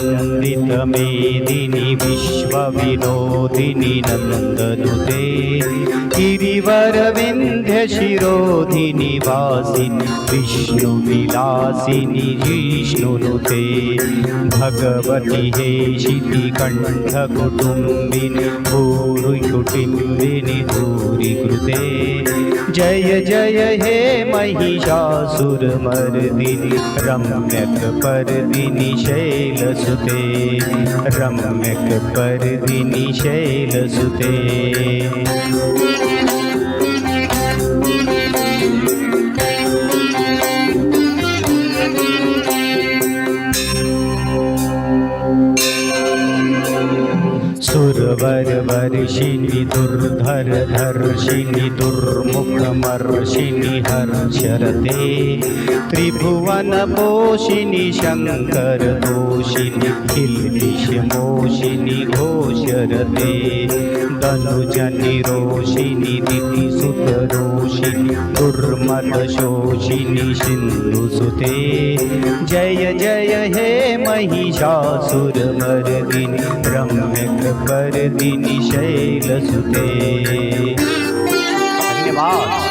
नन्दितमेदिनि विश्वविनोदिनि नन्दनुते गिरिवरविन्ध्यशिरोधिनि वासिनि विष्णुविलासिनि जिष्णुनुते भगवति हेशितिकण्ठकुटुम्बिनि भूरिकुटिम्बिनि भूरिकृते जय जय हे महिषासुरमर्दिनि रम्यकपर्दिनि शैलसुते रम्यकपर्दिनि शैलसुते सुरवरवर्षिणि दुर्धरधर्षिणि दुर्मुखमर्षिणि हर्षरते त्रिभुवनपोषिणि शङ्करदोषिणि किल्बिषमोषिणि घोषरते धनुजनिरोषिणि दितिसुतरोषिणि दुर्मदशोषिणि सिन्धुसुते जय जय हे महिषासुरमर्दिनि रम्यकपर्दिनि शैलसुते। धन्यवाद।